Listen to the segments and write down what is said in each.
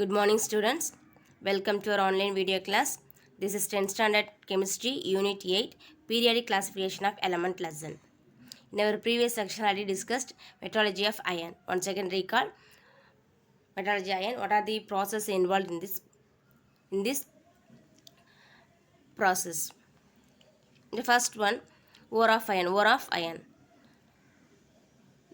Good morning, students. Welcome to our online video class. This is 10th Standard Chemistry, Unit 8, Periodic Classification of Element lesson. In our previous section, I already discussed metallurgy of iron. Once again, recall metallurgy iron. What are the processes involved in this process? The first one, ore of iron. Ore of iron.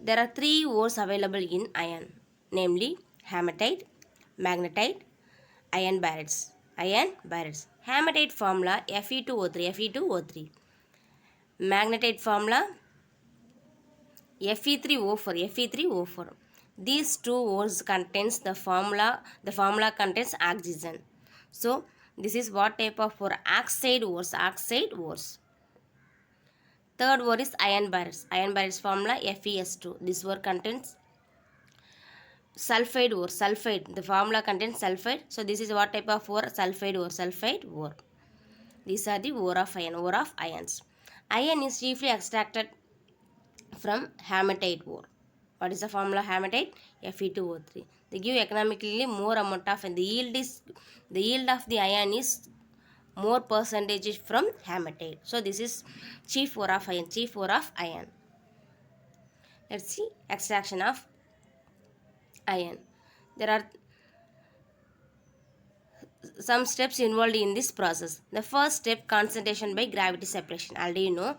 There are three ores available in iron, namely hematite, magnetite, iron barytes. Iron barytes. Hematite formula Fe2O3. Fe2O3. Magnetite formula Fe3O4. Fe3O4. These two ores contains the formula. The formula contains oxygen. So this is what type of ore? Oxide ores. Oxide ores. Third ore is iron barytes. Iron barytes formula FeS2. This ore contains sulfide ore. Sulfide. The formula contains sulfide. So this is what type of ore? Sulfide ore. Sulfide ore. These are the ore of iron. Ore of ions. Iron is chiefly extracted from hematite ore. What is the formula hematite? Fe2O3. They give economically more amount of, and the yield of the iron is more percentage from hematite. So this is chief ore of iron. Chief ore of iron. Let's see extraction of iron. There are some steps involved in this process. The first step, concentration by gravity separation. Already you know,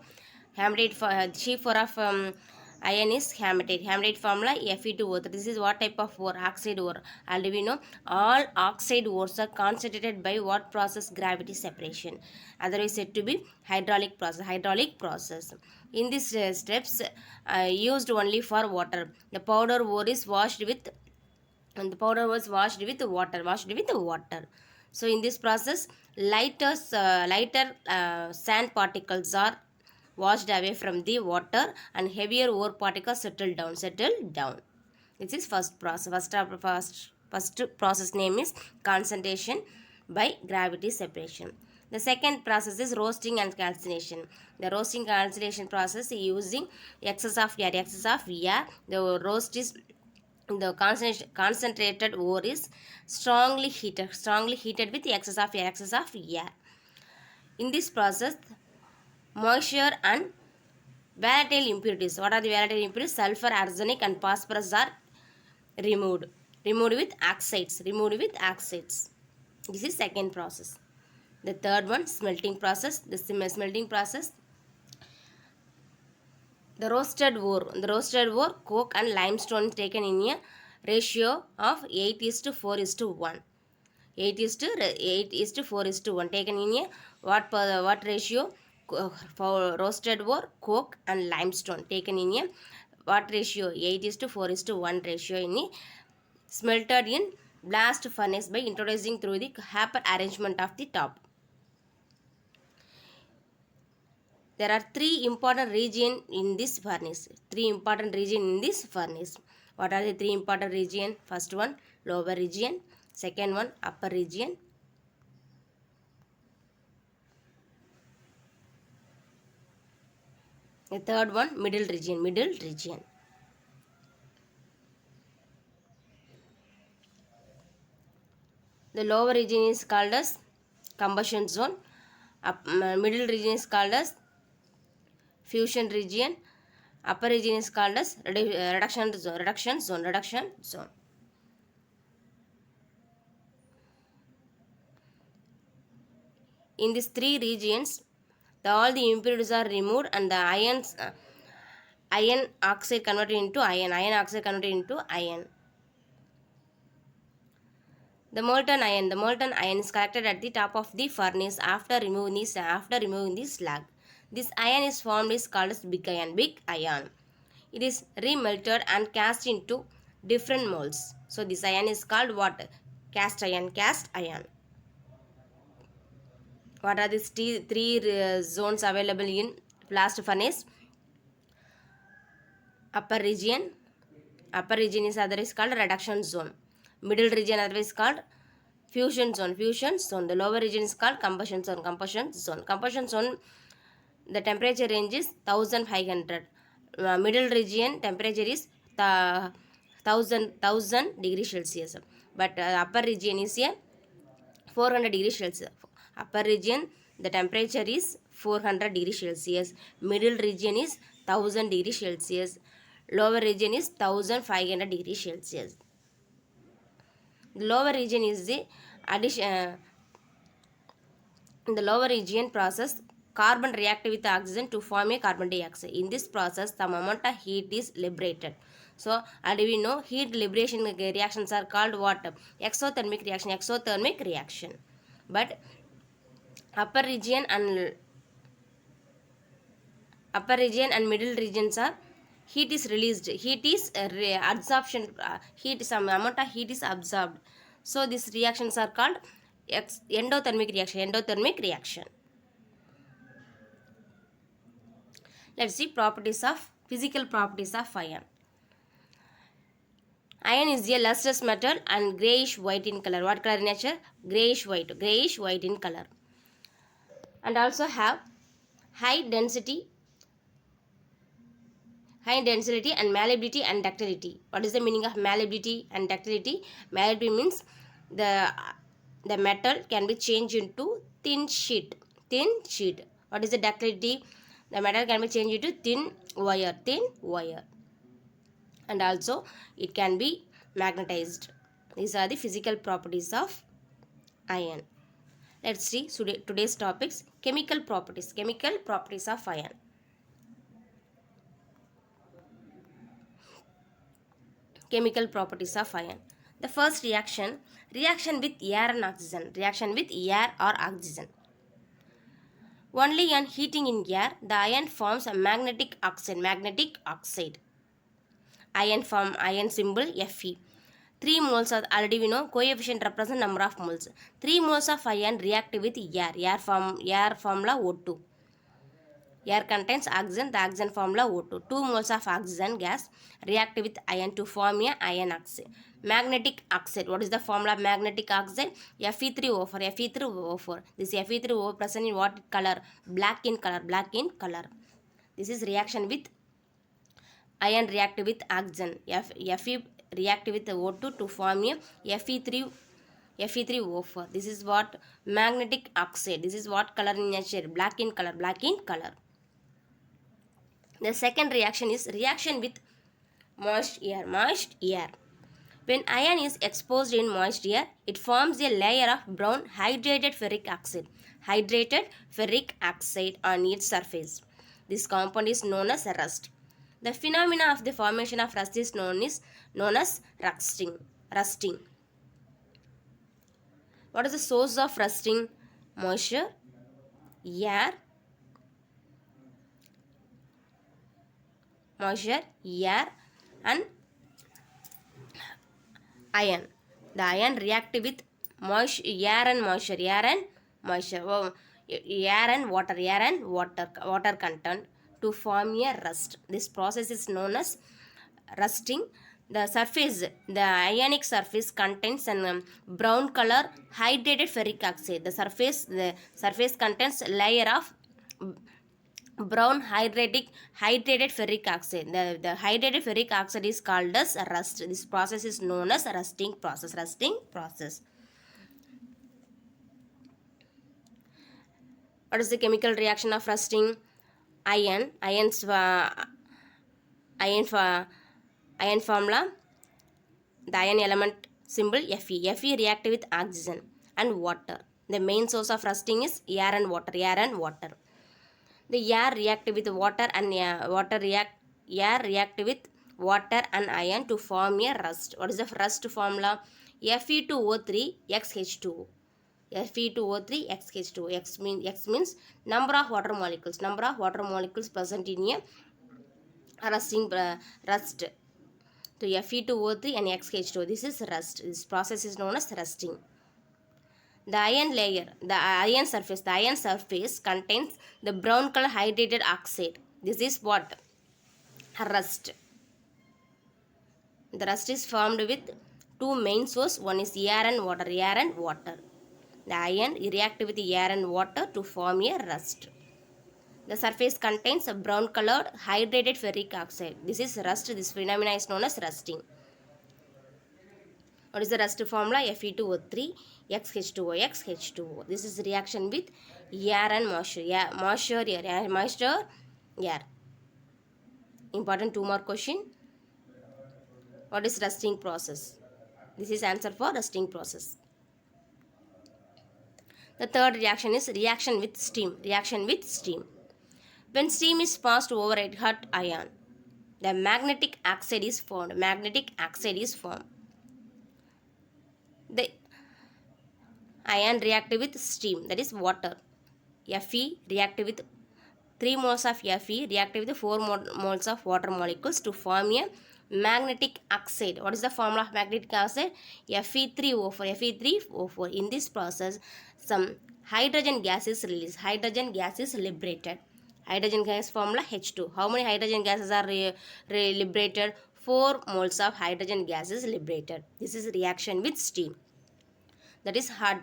hematite chief ore of iron is hematite. Hematite formula Fe2O3. This is what type of ore? Oxide ore. Already we know all oxide ores are concentrated by what process? Gravity separation. Otherwise said to be hydraulic process. Hydraulic process. In these steps used only for water. The powder ore is washed with, and the powder was washed with water. So in this process, lighter sand particles are washed away from the water, and heavier ore particles settle down. This is first process. First process name is concentration by gravity separation. The second process is roasting and calcination. The roasting calcination process is using excess of air. The roast is, the concentrated ore is strongly heated with excess of air. In this process, moisture and volatile impurities. What are the volatile impurities? Sulfur, arsenic and phosphorus are removed with oxides. This is second process. The third one, smelting process. The smelting process, the roasted ore, coke and limestone taken in a ratio of 8:4:1. 8:4:1 taken in a what ratio? For roasted ore, coke and limestone taken in a what ratio? 8:4:1 ratio in a smelted in blast furnace by introducing through the Haber arrangement of the top. There are three important regions in this furnace. What are the three important regions? First one, lower region. Second one, upper region. The third one, middle region. The lower region is called as combustion zone. Middle region is called as fusion region. Upper region is called as reduction zone. In these three regions, all the impurities are removed, and the iron oxide converted into iron. The molten iron is collected at the top of the furnace after removing the slag. This iron is formed is called as big iron. It is remelted and cast into different molds. So this iron is called what? Cast iron. What are these three zones available in blast furnace? Upper region is otherwise called reduction zone. Middle region otherwise called fusion zone. The lower region is called combustion zone. The temperature range is 1500. Middle region temperature is 1000 degree Celsius, but upper region is a 400 degree Celsius. Upper region the temperature is 400 degree Celsius, middle region is 1000 degree Celsius, lower region is 1500 degree Celsius. The lower region is the addition. In the lower region process, carbon react with oxygen to form a carbon dioxide. In this process, some amount of heat is liberated. So, and we know heat liberation reactions are called what? Exothermic reaction. Exothermic reaction. But upper region and middle regions are heat is released. Heat is absorption. Heat, some amount of heat is absorbed. So, these reactions are called endothermic reaction. Endothermic reaction. Let's see physical properties of iron. Iron is a lustrous metal and grayish white in color. What color in nature? Grayish white in color. And also have high density and malleability and ductility. What is the meaning of malleability and ductility? Malleability means the metal can be changed into thin sheet. What is the ductility? The metal can be changed into thin wire. And also it can be magnetized. These are the physical properties of iron. Let's see today's topics. Chemical properties of iron. Chemical properties of iron. The first reaction with air and oxygen. Reaction with air or oxygen. Only on heating in air, the iron forms a magnetic oxide. Iron symbol Fe. 3 moles are already we know coefficient represent number of moles. 3 moles of iron react with air formula O2. Air contains oxygen, the oxygen formula O2. 2 moles of oxygen gas react with iron to form a iron oxide. Magnetic oxide. What is the formula of magnetic oxide? Fe3O4. This Fe3O present in what color? Black in color. This is reaction with iron react with oxygen. Fe react with O2 to form a Fe3O4. This is what magnetic oxide. This is what color in nature? Black in color. The second reaction is reaction with moist air. When iron is exposed in moist air, it forms a layer of brown hydrated ferric oxide on its surface. This compound is known as rust. The phenomena of the formation of rust is known as rusting. What is the source of rusting? Moisture, air, and iron. The iron react with air and water content to form a rust. This process is known as rusting. The ionic surface contains an brown color hydrated ferric oxide. The surface contains layer of brown hydrated ferric oxide. The hydrated ferric oxide is called as rust. This process is known as rusting process. What is the chemical reaction of rusting? Iron formula. The iron element symbol Fe. Fe react with oxygen and water. The main source of rusting is air and water. The air react with water and air react with water and iron to form a rust. What is the rust formula? Fe2O3 XH2O. Fe2O3 X means number of water molecules present in a rust. So Fe2O3 and XH2O. This is rust. This process is known as rusting. The iron surface contains the brown color hydrated oxide. This is what? Rust. The rust is formed with two main sources. One is air and water. The iron react with air and water to form a rust. The surface contains a brown colored hydrated ferric oxide. This is rust. This phenomena is known as rusting. What is the rust formula? Fe2O3 XH2O XH2O. This is reaction with air and moisture. Yeah, moisture, air, moisture, air. Important 2 more question. What is rusting process? This is answer for rusting process. The third reaction is reaction with steam. Reaction with steam. When steam is passed over a hot iron, the magnetic oxide is formed. Magnetic oxide is formed. The ion reacted with steam, that is water. Fe reacted with 3 moles of Fe reacted with 4 moles of water molecules to form a magnetic oxide. What is the formula of magnetic oxide? Fe3O4. Fe3O4. In this process, some hydrogen gas is released. Hydrogen gas is liberated. Hydrogen gas formula H2. How many hydrogen gases are liberated? 4 moles of hydrogen gas is liberated. This is reaction with steam. That is hot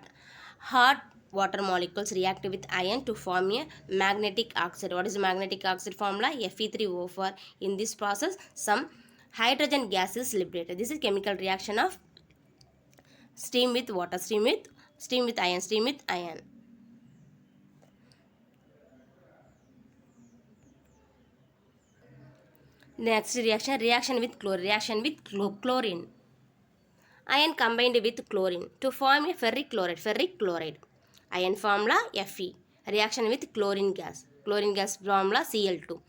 water molecules react with iron to form a magnetic oxide. What is magnetic oxide formula? Fe3O4. In this process, some hydrogen gas is liberated. This is chemical reaction of steam with water, steam with iron. Next reaction with chlorine. Iron combined with chlorine to form a ferric chloride. Iron formula Fe. Reaction with chlorine gas. Chlorine gas formula Cl2.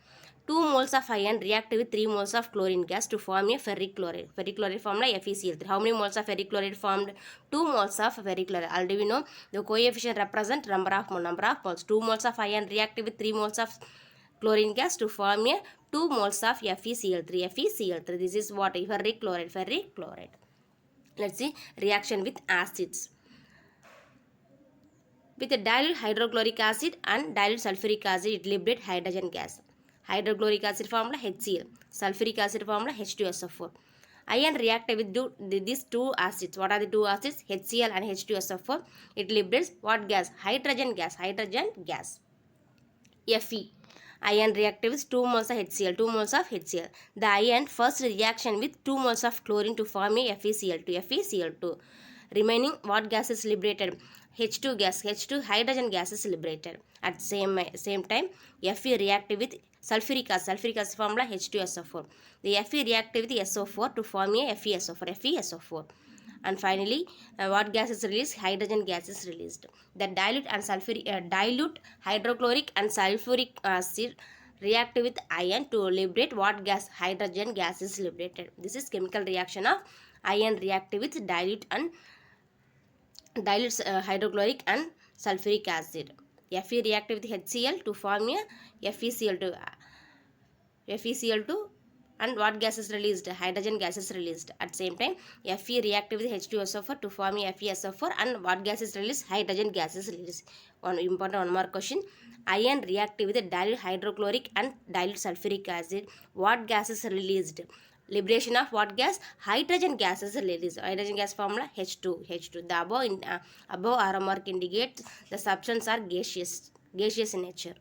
2 moles of iron react with 3 moles of chlorine gas to form a ferric chloride. Ferric chloride formula FeCl3. How many moles of ferric chloride formed? 2 moles of ferric chloride. Already we know the coefficient represent number of moles. 2 moles of iron react with 3 moles of chlorine gas to form a 2 moles of FeCl3. This is what? Ferric chloride. Let's see reaction with acids. With a dilute hydrochloric acid and dilute sulfuric acid, it liberates hydrogen gas. Hydrochloric acid formula HCl. Sulfuric acid formula H2SO4. Iron react with these two acids. What are the two acids? HCl and H2SO4. It liberates what gas? Hydrogen gas. Fe. Iron reacted with 2 moles of HCl. The iron first reaction with 2 moles of chlorine to form a FeCl2. Remaining what gas is liberated? H2 gas. Hydrogen gas is liberated. At same time, Fe reacted with sulfuric acid formula H2SO4. The Fe reacted with SO4 to form a FeSO4. And finally, what gas is released? Hydrogen gas is released. The dilute hydrochloric and sulfuric acid react with iron to liberate what gas? Hydrogen gas is liberated. This is chemical reaction of iron react with dilute hydrochloric and sulfuric acid. Fe react with HCl to form a FeCl2, and what gas is released? Hydrogen gas is released. At same time, Fe react with H2SO4 to form a FeSO4, and what gas is released? Hydrogen gas is released. One more question. Iron react with dilute hydrochloric and dilute sulfuric acid. What gas is released? Liberation of what gas? Hydrogen gas is released. Hydrogen gas formula H2. The above arrow mark indicates the substances are gaseous in nature.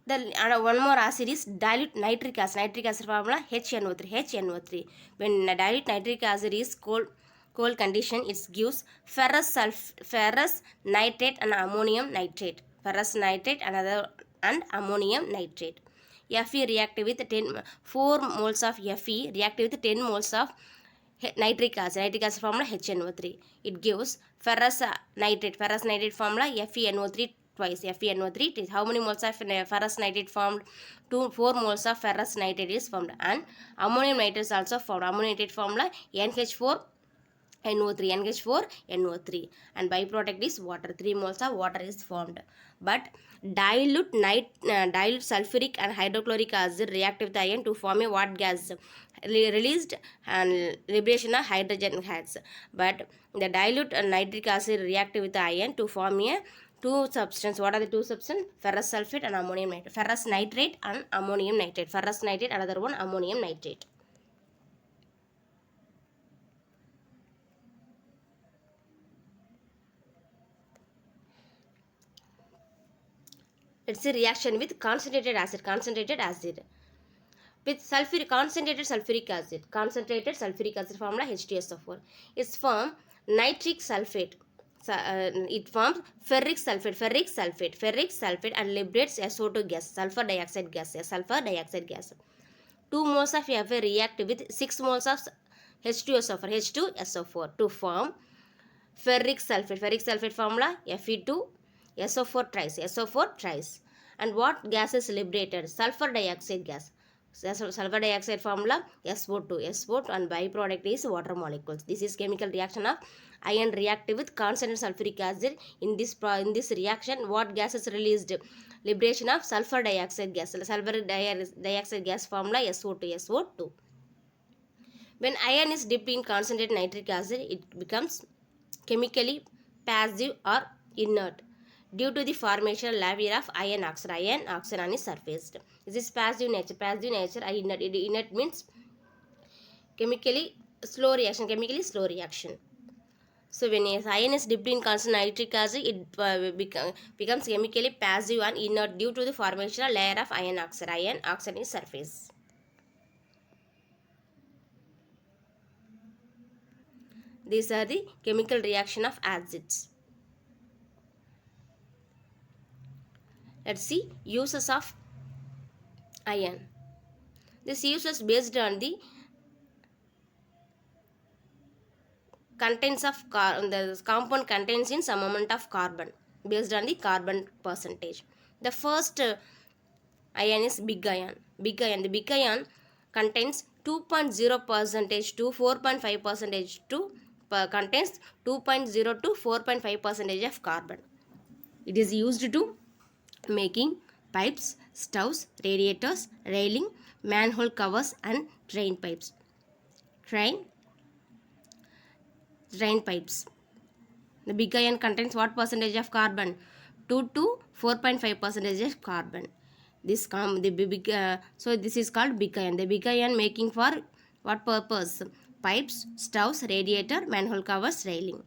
One more acid is dilute nitric acid. Nitric acid formula HNO3. When dilute nitric acid is cold condition, it gives ferrous nitrate and ammonium nitrate. And ammonium nitrate. Fe reacted with 4 moles of Fe reacted with 10 moles of nitric acid. Nitric acid formula HNO3. It gives ferrous nitrate. Ferrous nitrate formula FeNO3 twice. FeNO3. How many moles of ferrous nitrate formed? 4 moles of ferrous nitrate is formed, and ammonium nitrate is also formed. Ammonium nitrate formula NH4 NO3, and byproduct is water. 3 moles of water is formed. But dilute sulfuric and hydrochloric acid react with iron to form a what gas? Released and liberation of hydrogen gas. But the dilute nitric acid react with iron to form a two substances. What are the two substances? Ferrous sulfate and ammonium nitrate. Ferrous nitrate and ammonium nitrate. Ferrous nitrate, another one ammonium nitrate. It's a reaction with concentrated acid. with concentrated sulfuric acid formula H2SO4. It's form nitric sulfate. It forms ferric sulfate and liberates SO2 gas, sulfur dioxide gas. 2 moles of Fa react with 6 moles of H2SO4 to form ferric sulfate formula Fe2SO4 tries. And what gas is liberated? Sulfur dioxide gas. Sulfur dioxide formula SO2 and byproduct is water molecules. This is chemical reaction of iron reactive with concentrated sulfuric acid. In this reaction, what gas is released? Liberation of sulfur dioxide gas. Sulfur dioxide gas formula SO2. When iron is dipped in concentrated nitric acid, it becomes chemically passive or inert due to the formation layer of iron oxide on its surface. This is passive nature. Inert means chemically slow reaction. So when iron is dipped in concentrated nitric acid, it becomes chemically passive and inert due to the formation layer of iron oxide on its surface. These are the chemical reaction of acids. Let's see uses of iron. This use is based on the contents of the compound contains in some amount of carbon, based on the carbon percentage. The first ion is big ion. The big ion contains 2.0% to 4.5% to contains 2.0 to 4.5% of carbon. It is used to making pipes, stoves, radiators, railing, manhole covers and drain pipes. Drain pipes. The big ion contains what percentage of carbon? 2 to 4.5% of carbon. So this is called big ion. The big ion making for what purpose? Pipes, stoves, radiator, manhole covers, railing.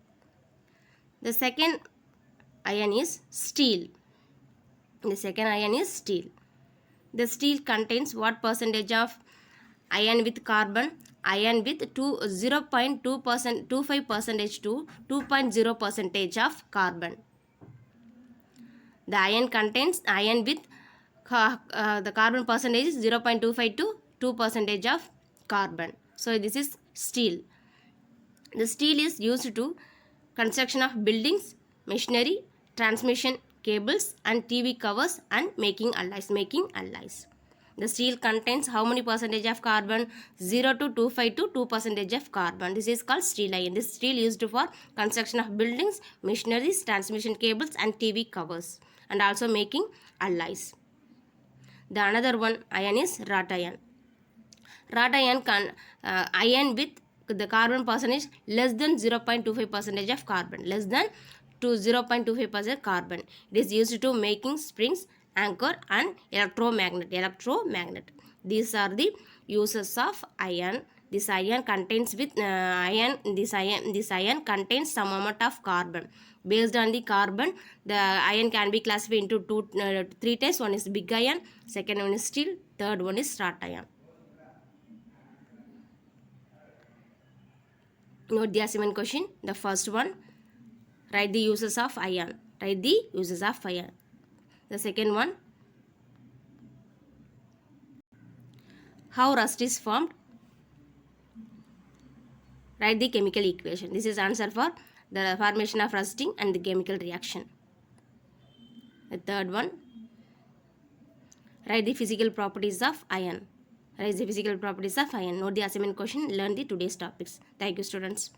The second ion is steel. The steel contains what percentage of ion with carbon? Ion with 0.25% to 2.0% of carbon. The ion contains ion with the carbon percentage is 0.25 to 2% of carbon. So this is steel. The steel is used to construction of buildings, machinery, transmission cables and TV covers and making alloys. The steel contains how many percentage of carbon? 0 to 2.5 to 2% of carbon. This is called steel ion. This steel used for construction of buildings, machineries, transmission cables and TV covers and also making alloys. The another one ion is wrought iron. Wrought ion with the carbon percentage less than 0.25% of carbon. Less than to 0.25% carbon. It is used to making springs, anchor and electromagnet. These are the uses of iron. This ion contains some amount of carbon. Based on the carbon, the ion can be classified into three types. One is big ion, second one is steel, third one is wrought iron. Note the assignment question. The first one, write the uses of iron. The second one, how rust is formed. Write the chemical equation. This is answer for the formation of rusting and the chemical reaction. The third one, write the physical properties of iron. Note the assignment question. Learn the today's topics. Thank you, students.